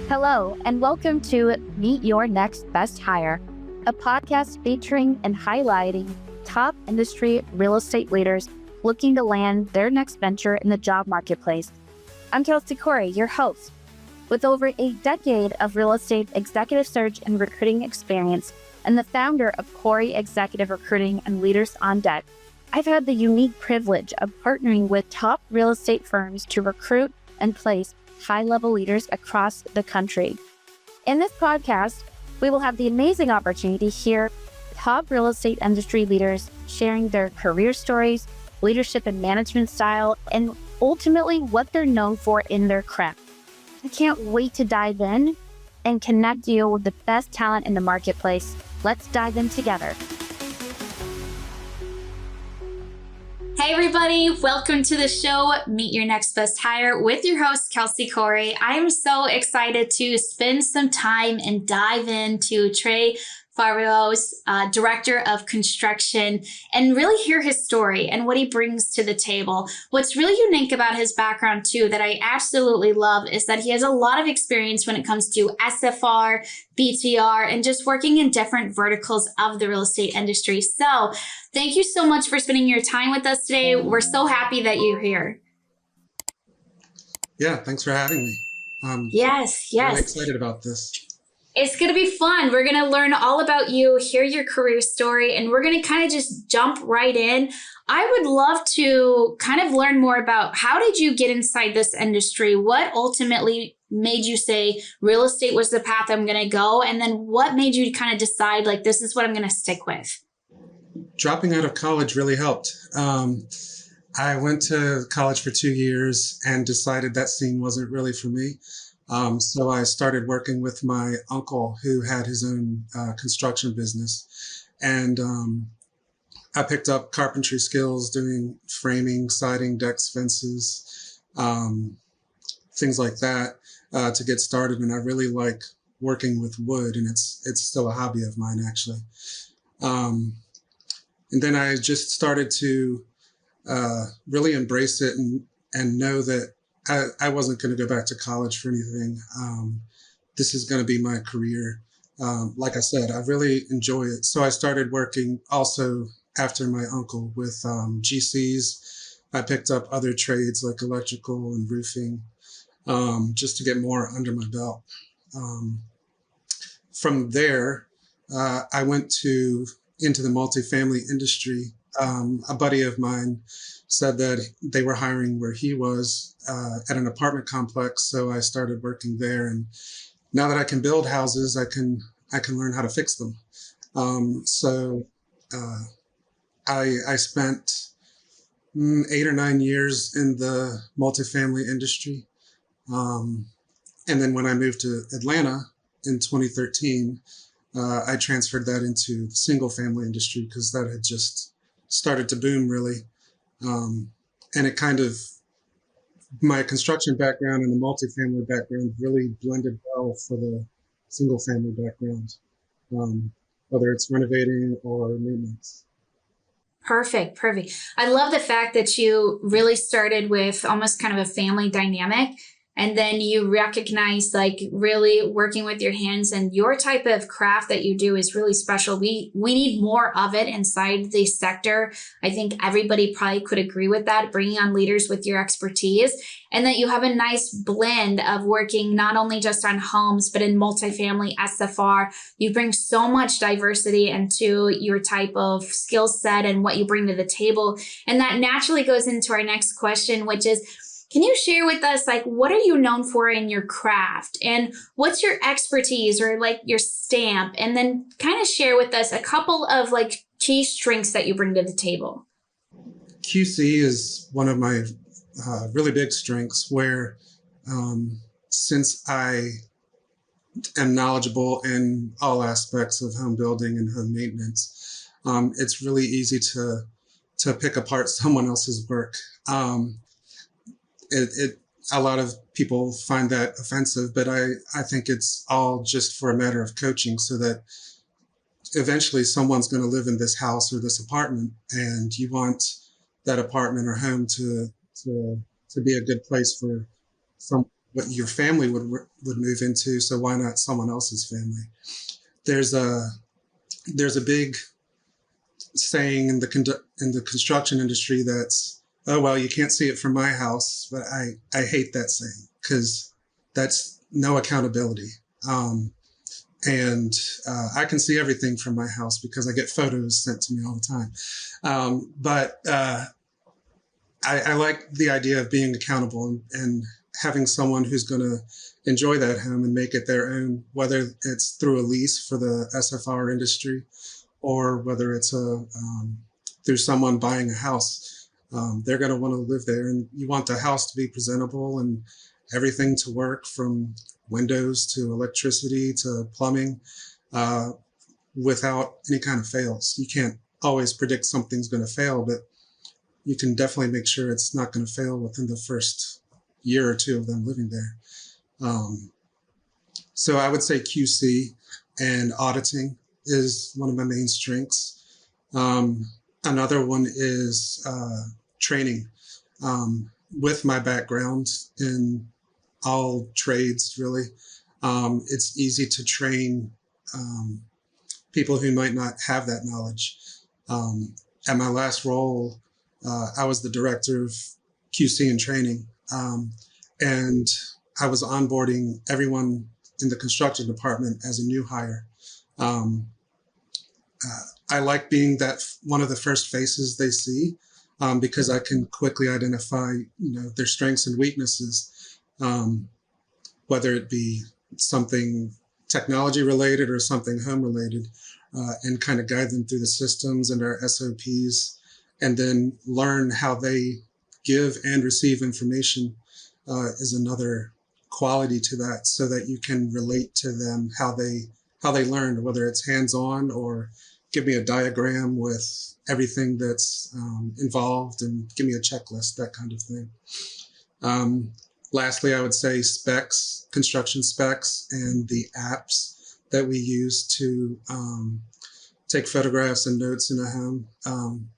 Hello, and welcome to Meet Your Next Best Hire, a podcast featuring and highlighting top industry real estate leaders looking to land their next venture in the job marketplace. I'm Kelsey Corey, your host. With over a decade of real estate executive search and recruiting experience, and the founder of Corey Executive Recruiting and Leaders on Deck, I've had the unique privilege of partnering with top real estate firms to recruit and place high-level leaders across the country. In this podcast, we will have the amazing opportunity to hear top real estate industry leaders sharing their career stories, leadership and management style, and ultimately what they're known for in their craft. I can't wait to dive in and connect you with the best talent in the marketplace. Let's dive in together. Hey everybody, welcome to the show, Meet Your Next Best Hire with your host, Kelsey Corey. I am so excited to spend some time and dive into Trae Favaro's Director of Construction and really hear his story and what he brings to the table. What's really unique about his background too that I absolutely love is that he has a lot of experience when it comes to SFR, BTR, and just working in different verticals of the real estate industry. So thank you so much for spending your time with us today. We're so happy that you're here. Yeah, thanks for having me. Yes. Really excited about this. It's going to be fun. We're going to learn all about you, hear your career story, and we're going to kind of just jump right in. I would love to kind of learn more about how did you get inside this industry? What ultimately made you say real estate was the path I'm going to go? And then what made you kind of decide like this is what I'm going to stick with? Dropping out of college really helped. I went to college for 2 years and decided that scene wasn't really for me. So I started working with my uncle who had his own construction business. And I picked up carpentry skills doing framing, siding, decks, fences, things like that to get started. And I really like working with wood, and it's still a hobby of mine, actually. And then I just started to really embrace it and know that I wasn't going to go back to college for anything. This is going to be my career. Like I said, I really enjoy it. So I started working also after my uncle with GCs. I picked up other trades like electrical and roofing just to get more under my belt. From there, I went into the multifamily industry. A buddy of mine said that they were hiring where he was at an apartment complex. So I started working there. And now that I can build houses, I can learn how to fix them. So I spent 8 or 9 years in the multifamily industry. And then when I moved to Atlanta in 2013, I transferred that into the single family industry because that had just started to boom really. And it kind of, my construction background and the multifamily background really blended well for the single family background, whether it's renovating or maintenance. Perfect. I love the fact that you really started with almost kind of a family dynamic. And then you recognize like really working with your hands and your type of craft that you do is really special. We need more of it inside the sector. I think everybody probably could agree with that, bringing on leaders with your expertise and that you have a nice blend of working not only just on homes, but in multifamily SFR. You bring so much diversity into your type of skill set and what you bring to the table. And that naturally goes into our next question, which is, can you share with us, like, what are you known for in your craft and what's your expertise or like your stamp? And then kind of share with us a couple of like key strengths that you bring to the table. QC is one of my really big strengths where since I am knowledgeable in all aspects of home building and home maintenance, it's really easy to pick apart someone else's work. A lot of people find that offensive, but I think it's all just for a matter of coaching so that eventually someone's going to live in this house or this apartment, and you want that apartment or home to be a good place for some what your family would move into. So why not someone else's family? There's a big saying in the construction industry that's, oh well, you can't see it from my house, but I hate that saying because that's no accountability. And I can see everything from my house because I get photos sent to me all the time. But I like the idea of being accountable and having someone who's going to enjoy that home and make it their own, whether it's through a lease for the SFR industry or whether it's through someone buying a house. They're going to want to live there, and you want the house to be presentable and everything to work, from windows to electricity to plumbing, without any kind of fails. You can't always predict something's going to fail, but you can definitely make sure it's not going to fail within the first year or two of them living there. So I would say QC and auditing is one of my main strengths. Another one is training. With my background in all trades, really, it's easy to train people who might not have that knowledge. At my last role, I was the director of QC and training, and I was onboarding everyone in the construction department as a new hire. I like being that one of the first faces they see, because I can quickly identify, their strengths and weaknesses, whether it be something technology related or something home related, and kind of guide them through the systems and our SOPs, and then learn how they give and receive information is another quality to that, so that you can relate to them how they learn, whether it's hands-on or give me a diagram with everything that's involved and give me a checklist, that kind of thing. Lastly, I would say specs, construction specs, and the apps that we use to take photographs and notes in a home.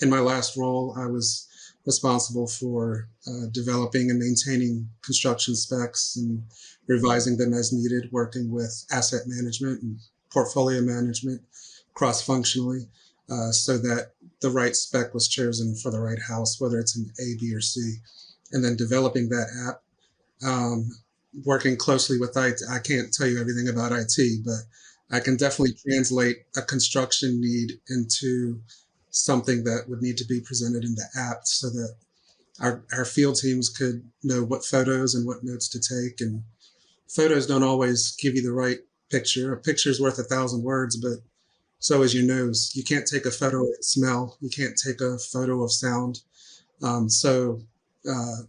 In my last role, I was responsible for developing and maintaining construction specs and revising them as needed, working with asset management and portfolio management cross-functionally, so that the right spec was chosen for the right house, whether it's an A, B, or C. And then developing that app, working closely with IT. I can't tell you everything about IT, but I can definitely translate a construction need into something that would need to be presented in the app, so that our field teams could know what photos and what notes to take. And photos don't always give you the right picture. A picture's worth 1,000 words, but so is your nose. You can't take a photo of smell. You can't take a photo of sound. So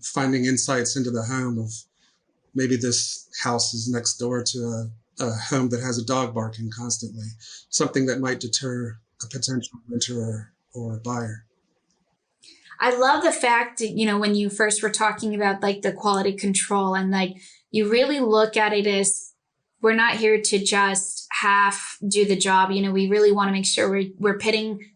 finding insights into the home of, maybe this house is next door to a home that has a dog barking constantly, something that might deter a potential renter or buyer. I love the fact that, when you first were talking about like the quality control, and like you really look at it as, we're not here to just half do the job. We really want to make sure we're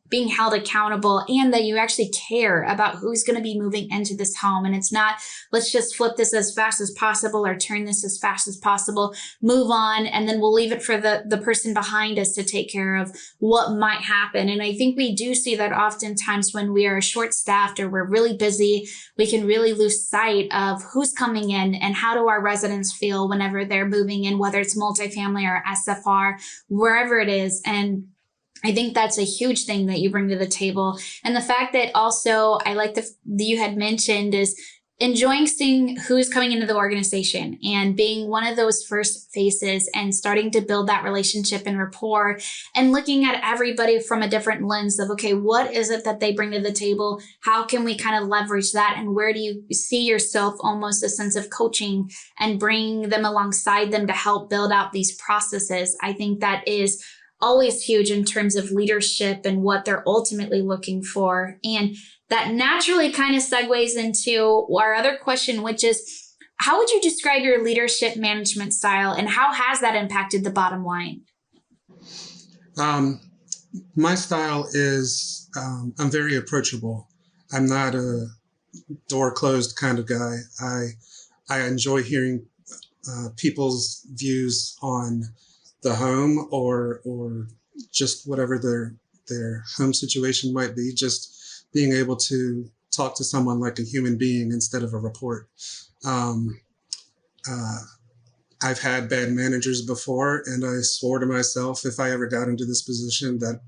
being held accountable, and that you actually care about who's going to be moving into this home. And it's not, let's just flip this as fast as possible or turn this as fast as possible, move on, and then we'll leave it for the person behind us to take care of what might happen. And I think we do see that oftentimes when we are short-staffed or we're really busy, we can really lose sight of who's coming in and how do our residents feel whenever they're moving in, whether it's multifamily or SFR, wherever it is. And I think that's a huge thing that you bring to the table. And the fact that also, I like that you had mentioned, is enjoying seeing who's coming into the organization and being one of those first faces and starting to build that relationship and rapport, and looking at everybody from a different lens of, okay, what is it that they bring to the table? How can we kind of leverage that? And where do you see yourself, almost a sense of coaching and bringing them alongside them to help build out these processes? I think that is always huge in terms of leadership and what they're ultimately looking for. And that naturally kind of segues into our other question, which is, how would you describe your leadership management style, and how has that impacted the bottom line? My style is, I'm very approachable. I'm not a door closed kind of guy. I enjoy hearing people's views on the home or just whatever their home situation might be. Just being able to talk to someone like a human being instead of a report. I've had bad managers before, and I swore to myself if I ever got into this position that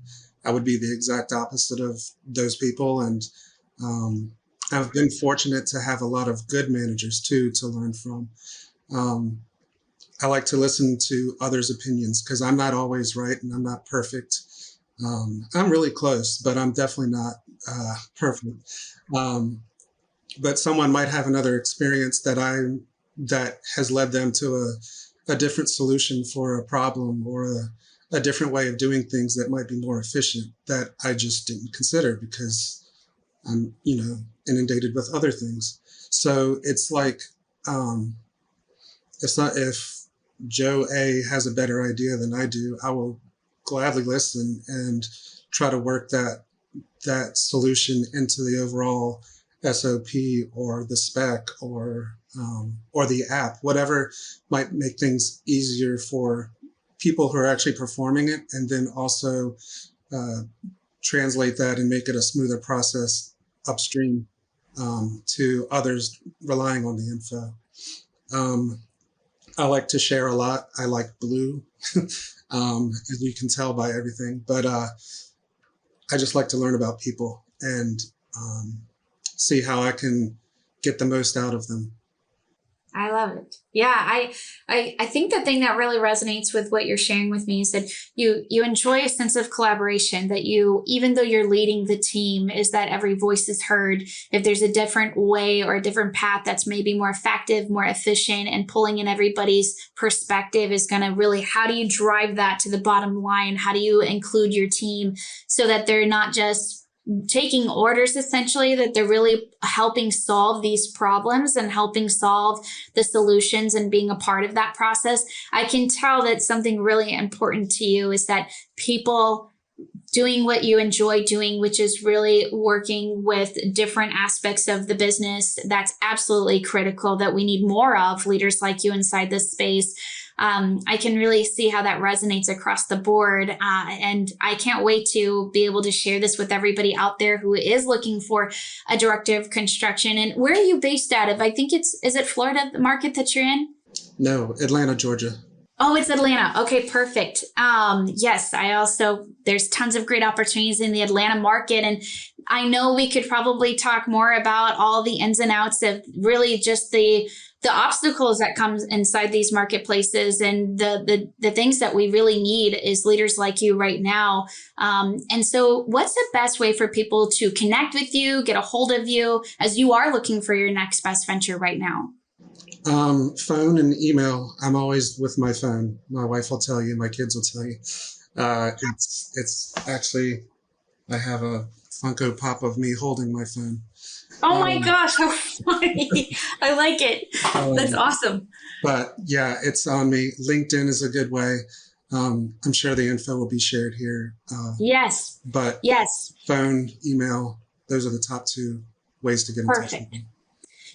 I would be the exact opposite of those people. And I've been fortunate to have a lot of good managers too to learn from. I like to listen to others' opinions because I'm not always right and I'm not perfect. I'm really close, but I'm definitely not perfect. But someone might have another experience that has led them to a different solution for a problem or a different way of doing things that might be more efficient that I just didn't consider because I'm, inundated with other things. So it's like, it's not if Joe A has a better idea than I do, I will gladly listen and try to work that solution into the overall SOP or the spec or the app, whatever might make things easier for people who are actually performing it, and then also translate that and make it a smoother process upstream to others relying on the info. I like to share a lot. I like blue, as you can tell by everything, but I just like to learn about people and see how I can get the most out of them. I love it. Yeah, I think the thing that really resonates with what you're sharing with me is that you enjoy a sense of collaboration, that you, even though you're leading the team, is that every voice is heard. If there's a different way or a different path that's maybe more effective, more efficient, and pulling in everybody's perspective is going to really, how do you drive that to the bottom line? How do you include your team so that they're not just taking orders, essentially, that they're really helping solve these problems and helping solve the solutions and being a part of that process. I can tell that something really important to you is that people doing what you enjoy doing, which is really working with different aspects of the business. That's absolutely critical, that we need more of leaders like you inside this space. I can really see how that resonates across the board. And I can't wait to be able to share this with everybody out there who is looking for a director of construction. And where are you based out of? I think is it Florida, the market that you're in? No, Atlanta, Georgia. Oh, it's Atlanta. Okay, perfect. Yes, there's tons of great opportunities in the Atlanta market. And I know we could probably talk more about all the ins and outs of really just the obstacles that comes inside these marketplaces, and the things that we really need is leaders like you right now. And so what's the best way for people to connect with you, get a hold of you as you are looking for your next best venture right now? Phone and email. I'm always with my phone. My wife will tell you, my kids will tell you. It's actually, I have a Funko Pop of me holding my phone. Oh my gosh, how funny. I like it. That's awesome. But yeah, it's on me. LinkedIn is a good way. I'm sure the info will be shared here. Yes. But yes. Phone, email, those are the top two ways to get in touch with me.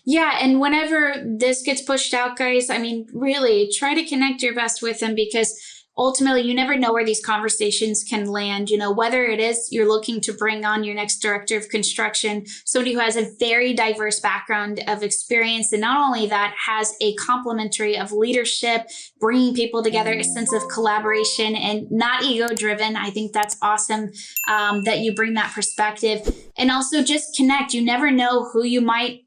Yeah. And whenever this gets pushed out, guys, I mean, really try to connect your best with them, because ultimately you never know where these conversations can land. Whether it is you're looking to bring on your next director of construction, somebody who has a very diverse background of experience, and not only that, has a complementary of leadership, bringing people together, a sense of collaboration and not ego driven. I think that's awesome that you bring that perspective, and also just connect. You never know who you might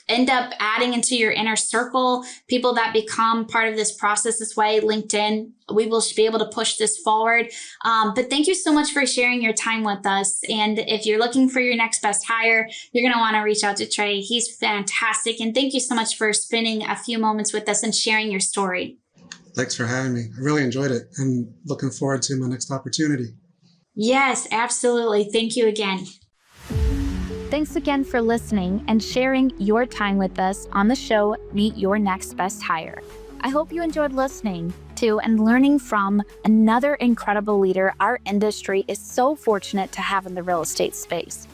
end up adding into your inner circle, people that become part of this process this way. LinkedIn, we will be able to push this forward. But thank you so much for sharing your time with us. And if you're looking for your next best hire, you're going to want to reach out to Trae. He's fantastic. And thank you so much for spending a few moments with us and sharing your story. Thanks for having me. I really enjoyed it and looking forward to my next opportunity. Yes, absolutely. Thank you again. Thanks again for listening and sharing your time with us on the show, Meet Your Next Best Hire. I hope you enjoyed listening to and learning from another incredible leader our industry is so fortunate to have in the real estate space.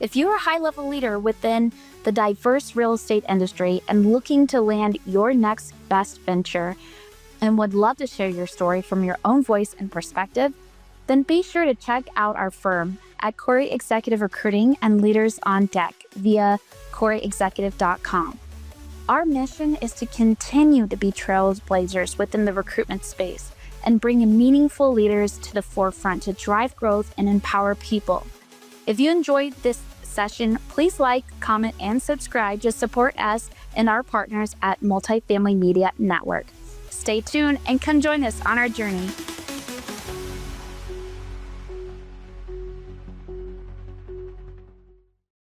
If you're a high-level leader within the diverse real estate industry and looking to land your next best venture and would love to share your story from your own voice and perspective, then be sure to check out our firm at Corey Executive Recruiting and Leaders on Deck via CoreyExecutive.com. Our mission is to continue to be trailblazers within the recruitment space and bring meaningful leaders to the forefront to drive growth and empower people. If you enjoyed this session, please like, comment, and subscribe to support us and our partners at Multifamily Media Network. Stay tuned and come join us on our journey.